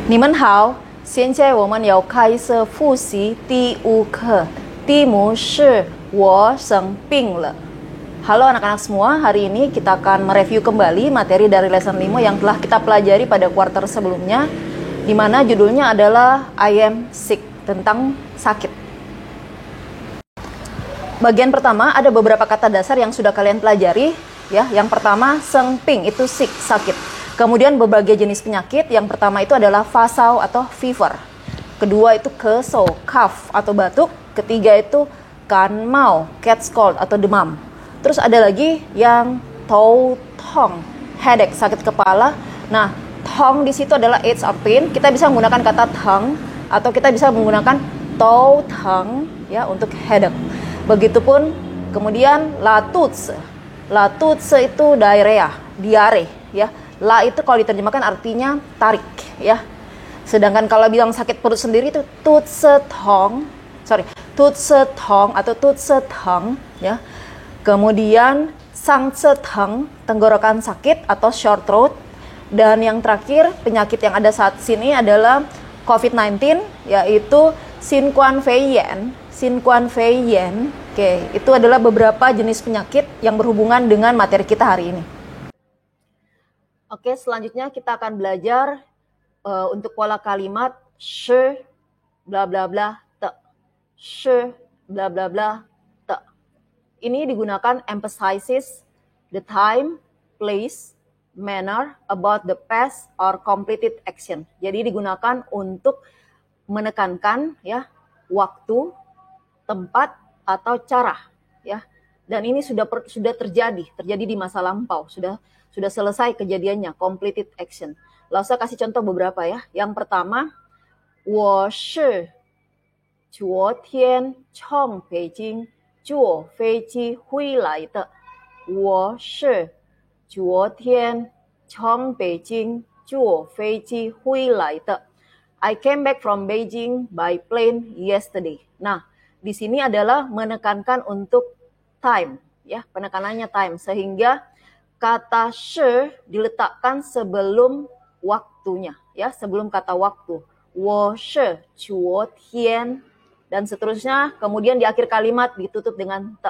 你们好，现在我们要开始复习第5课，题目是我生病了。Halo anak-anak semua, hari ini kita akan mereview kembali materi dari lesson 5 yang telah kita pelajari pada kuarter sebelumnya, di mana judulnya adalah I am sick, tentang sakit. Bagian pertama ada beberapa kata dasar yang sudah kalian pelajari, ya. Yang pertama, seng ping itu sick, sakit. Kemudian berbagai jenis penyakit. Yang pertama itu adalah fasau atau fever. Kedua itu keso, cough atau batuk. Ketiga itu kanmao, cat's cold atau demam. Terus ada lagi yang tou tong, headache, sakit kepala. Nah, tong di situ adalah aches or pain. Kita bisa menggunakan kata teng atau kita bisa menggunakan tou teng ya untuk headache. Begitupun kemudian latutse. Latutse itu diarrhea, diare ya. La itu kalau diterjemahkan artinya tarik ya. Sedangkan kalau bilang sakit perut sendiri itu tutse tong atau tutse teng ya. Kemudian sangse teng, tenggorokan sakit atau short throat. Dan yang terakhir penyakit yang ada saat sini adalah COVID-19 yaitu Sinquan Feyen. Oke, itu adalah beberapa jenis penyakit yang berhubungan dengan materi kita hari ini. Oke, selanjutnya kita akan belajar untuk pola kalimat she bla bla bla te. She bla bla bla te. Ini digunakan emphasizes the time, place, manner about the past or completed action. Jadi digunakan untuk menekankan ya waktu, tempat atau cara ya. Dan ini sudah terjadi di masa lampau, sudah selesai kejadiannya, completed action. Lalu saya kasih contoh beberapa ya. Yang pertama, 我是昨天从北京坐飞机回来的。我是昨天从北京坐飞机回来的。I came back from Beijing by plane yesterday. Nah, di sini adalah menekankan untuk time ya, penekanannya time, sehingga kata she diletakkan sebelum waktunya ya, sebelum kata waktu. 我是昨天 dan seterusnya, kemudian di akhir kalimat ditutup dengan te.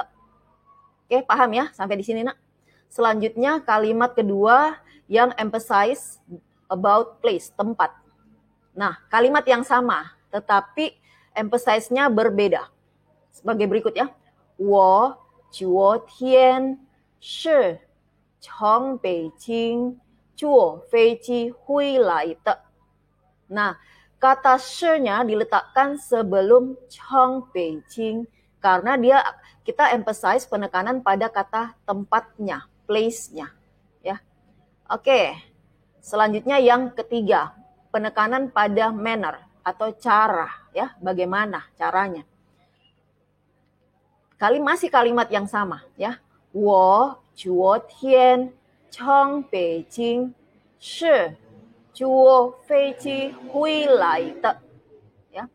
Oke, paham ya sampai di sini nak? Selanjutnya kalimat kedua yang emphasize about place, tempat. Nah, kalimat yang sama tetapi emphasize-nya berbeda. Sebagai berikut ya. 我昨天是从北京坐飞机回来的. Nah, kata she-nya diletakkan sebelum 从北京karena kita emphasize penekanan pada kata tempatnya, place-nya ya. Oke. Selanjutnya yang ketiga, penekanan pada manner atau cara ya, bagaimana caranya. Masih kalimat yang sama ya. 我昨天从北京是坐飞机回来的 ya.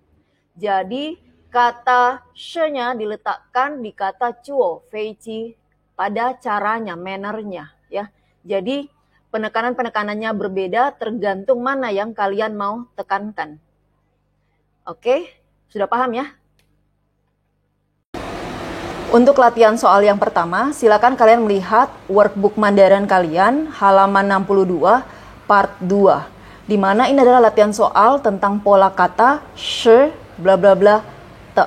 Jadi kata she-nya diletakkan di kata 坐飞机 pada caranya, mannernya ya. Jadi penekanan-penekanannya berbeda tergantung mana yang kalian mau tekankan. Oke, sudah paham ya? Untuk latihan soal yang pertama, silakan kalian melihat workbook Mandarin kalian halaman 62 part 2. Di mana ini adalah latihan soal tentang pola kata she bla bla bla te.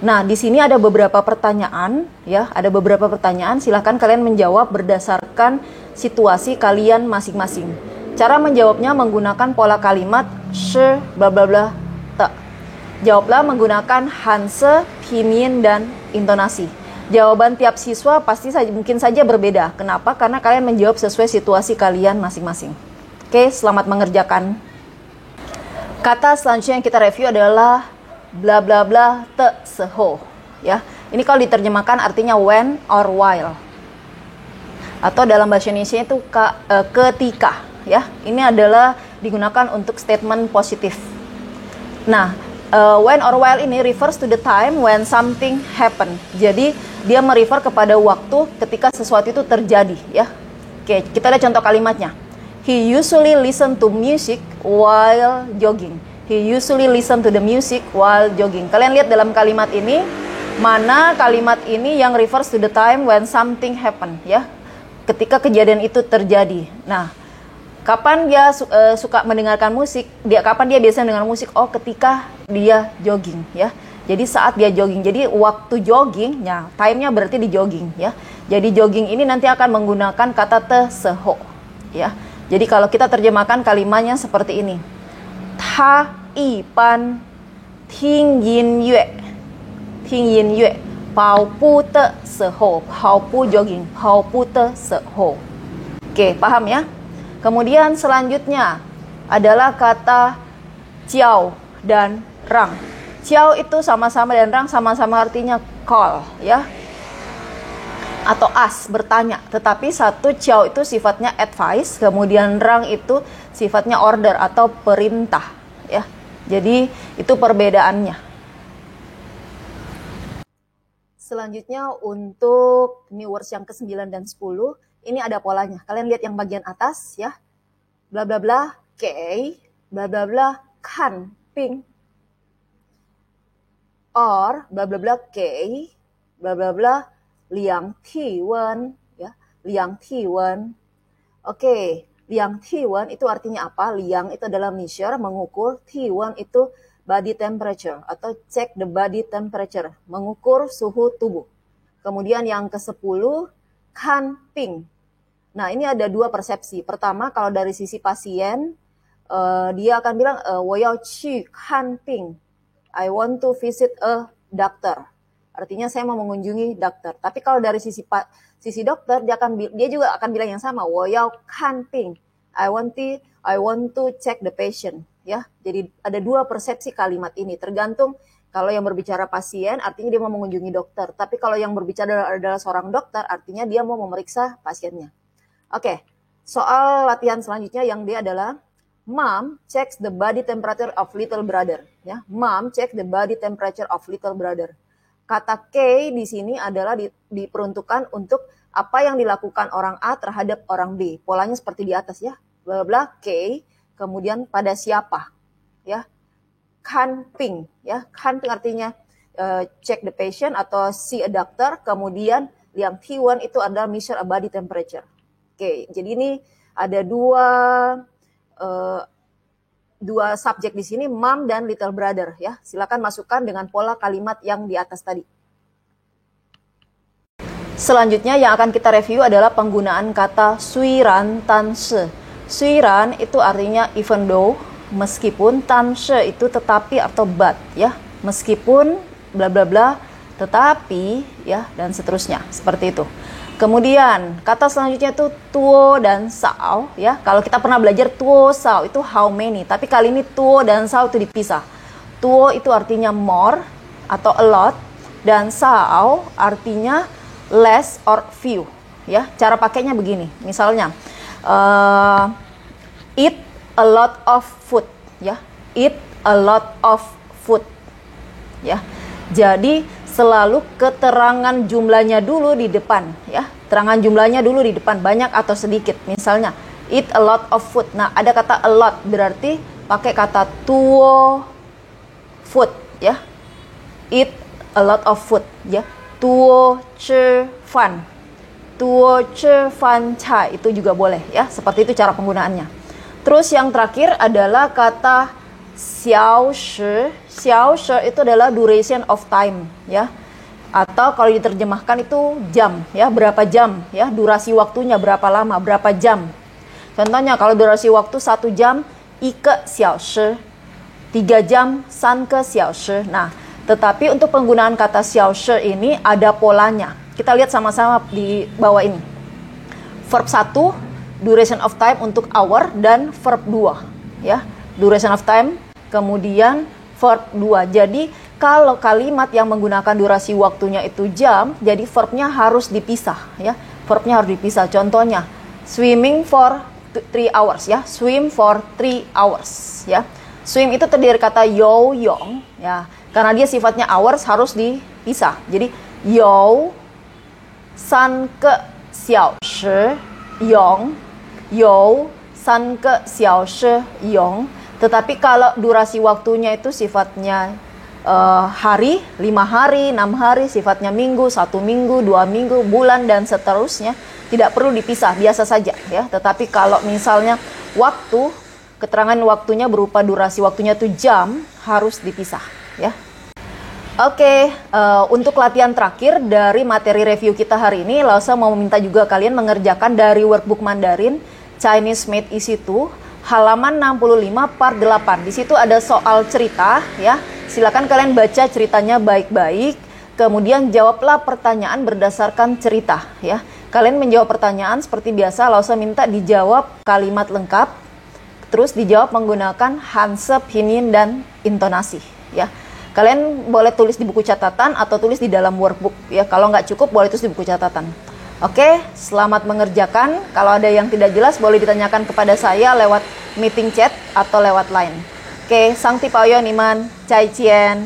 Nah, di sini ada beberapa pertanyaan ya, ada beberapa pertanyaan, silakan kalian menjawab berdasarkan situasi kalian masing-masing. Cara menjawabnya menggunakan pola kalimat she bla bla bla te. Jawablah menggunakan hanse, pinyin, dan intonasi. Jawaban tiap siswa mungkin saja berbeda. Kenapa? Karena kalian menjawab sesuai situasi kalian masing-masing. Oke, selamat mengerjakan. Kata selanjutnya yang kita review adalah bla bla bla te seho. Ya, ini kalau diterjemahkan artinya when or while. Atau dalam bahasa Indonesia itu ketika. Ya, ini adalah digunakan untuk statement positif. Nah, when or while ini refers to the time when something happen. Jadi dia merefer kepada waktu ketika sesuatu itu terjadi ya. Oke, kita lihat contoh kalimatnya. He usually listen to music while jogging. He usually listen to the music while jogging. Kalian lihat dalam kalimat ini, mana kalimat ini yang refers to the time when something happen, ya. Ketika kejadian itu terjadi. Nah, kapan dia suka mendengarkan musik? Kapan dia biasa mendengar musik? Oh, ketika dia jogging, ya. Jadi saat dia jogging. Jadi waktu jogging, ya, time-nya berarti di jogging, ya. Jadi jogging ini nanti akan menggunakan kata te seho, ya. Jadi kalau kita terjemahkan kalimatnya seperti ini. Ta i pan ting yin yue. Ting yin yue. Pao pu te seho. Pao pu jogging. Pao pu te seho. Oke, paham ya? Kemudian selanjutnya adalah kata ciao dan rang. Ciao itu sama-sama dan rang sama-sama artinya call, ya. Atau ask, bertanya. Tetapi satu ciao itu sifatnya advice, kemudian rang itu sifatnya order atau perintah, ya. Jadi itu perbedaannya. Selanjutnya untuk new words yang ke-9 dan 10, ini ada polanya. Kalian lihat yang bagian atas, ya. Bla bla bla, kei, bla bla bla, kan, ping. Or bla bla bla kei, bla bla bla, liang ti wen, ya, liang ti wen. Oke, liang ti wen itu artinya apa? Liang itu adalah measure, mengukur. Ti wen itu body temperature atau check the body temperature, mengukur suhu tubuh. Kemudian yang ke-10, kan ping. Nah, ini ada dua persepsi. Pertama, kalau dari sisi pasien, dia akan bilang, 我要去看病. I want to visit a doctor. Artinya saya mau mengunjungi dokter. Tapi kalau dari sisi dokter, dia juga akan bilang yang sama. 我要看病. I want to check the patient. Ya, jadi ada dua persepsi kalimat ini. Tergantung kalau yang berbicara pasien, artinya dia mau mengunjungi dokter. Tapi kalau yang berbicara adalah seorang dokter, artinya dia mau memeriksa pasiennya. Oke, soal latihan selanjutnya yang dia adalah Mom checks the body temperature of little brother. Ya, Mom checks the body temperature of little brother. Kata K di sini adalah diperuntukkan untuk apa yang dilakukan orang A terhadap orang B. Polanya seperti di atas, ya. Bla bla K, kemudian pada siapa? Ya. Kan ping, ya. Kan ping artinya check the patient atau see a doctor, kemudian yang T1 itu adalah measure a body temperature. Oke, jadi ini ada dua subjek di sini, mom dan little brother, ya. Silakan masukkan dengan pola kalimat yang di atas tadi. Selanjutnya yang akan kita review adalah penggunaan kata suiran tan se. Suiran itu artinya even though, meskipun, tan se itu tetapi atau but, ya. Meskipun bla bla bla, tetapi, ya, dan seterusnya. Seperti itu. Kemudian kata selanjutnya itu tuo dan sao, ya. Kalau kita pernah belajar tuo sao itu how many, tapi kali ini tuo dan sao itu dipisah. Tuo itu artinya more atau a lot, dan sao artinya less or few, ya. Cara pakainya begini. Misalnya eat a lot of food, ya. Eat a lot of food, ya. Jadi selalu keterangan jumlahnya dulu di depan, ya. Terangan jumlahnya dulu di depan, banyak atau sedikit. Misalnya, eat a lot of food. Nah, ada kata a lot, berarti pakai kata tuo food, ya. Eat a lot of food, ya. Tuo che fan. Tuo che fan cha, itu juga boleh, ya. Seperti itu cara penggunaannya. Terus yang terakhir adalah kata xiao shi. Xiao shi itu adalah duration of time, ya. Atau kalau diterjemahkan itu jam, ya. Berapa jam, ya. Durasi waktunya berapa lama, berapa jam. Contohnya kalau durasi waktu 1 jam, 1 xiao shi. 3 jam, 3 xiao shi. Nah, tetapi untuk penggunaan kata xiao shi ini ada polanya. Kita lihat sama-sama di bawah ini. Verb 1, duration of time untuk hour, dan verb 2, ya. Duration of time, kemudian verb 2. Jadi kalau kalimat yang menggunakan durasi waktunya itu jam, jadi verbnya harus dipisah, ya. Verbnya harus dipisah. Contohnya swimming for 3 hours, ya. Swim for 3 hours, ya. Swim itu terdiri dari kata yo yong, ya. Karena dia sifatnya hours harus dipisah. Jadi yo 3 个小时 yong yo 3个小时用. Tetapi kalau durasi waktunya itu sifatnya hari, 5 hari, 6 hari, sifatnya minggu, 1 minggu, 2 minggu, bulan, dan seterusnya, tidak perlu dipisah, biasa saja ya. Tetapi kalau misalnya waktu, keterangan waktunya berupa durasi waktunya itu jam, harus dipisah ya. Oke, untuk latihan terakhir dari materi review kita hari ini, Lausa mau meminta juga kalian mengerjakan dari workbook Mandarin Chinese Made Easy 2 halaman 65 part 8. Di situ ada soal cerita ya. Silakan kalian baca ceritanya baik-baik, kemudian jawablah pertanyaan berdasarkan cerita ya. Kalian menjawab pertanyaan seperti biasa, Lausa minta dijawab kalimat lengkap, terus dijawab menggunakan hansep, pinyin, dan intonasi ya. Kalian boleh tulis di buku catatan atau tulis di dalam workbook ya. Kalau nggak cukup boleh tulis di buku catatan. Oke, selamat mengerjakan. Kalau ada yang tidak jelas boleh ditanyakan kepada saya lewat meeting chat atau lewat line. Oke, Sang Ti Pao Yo Niman, Cai Cien.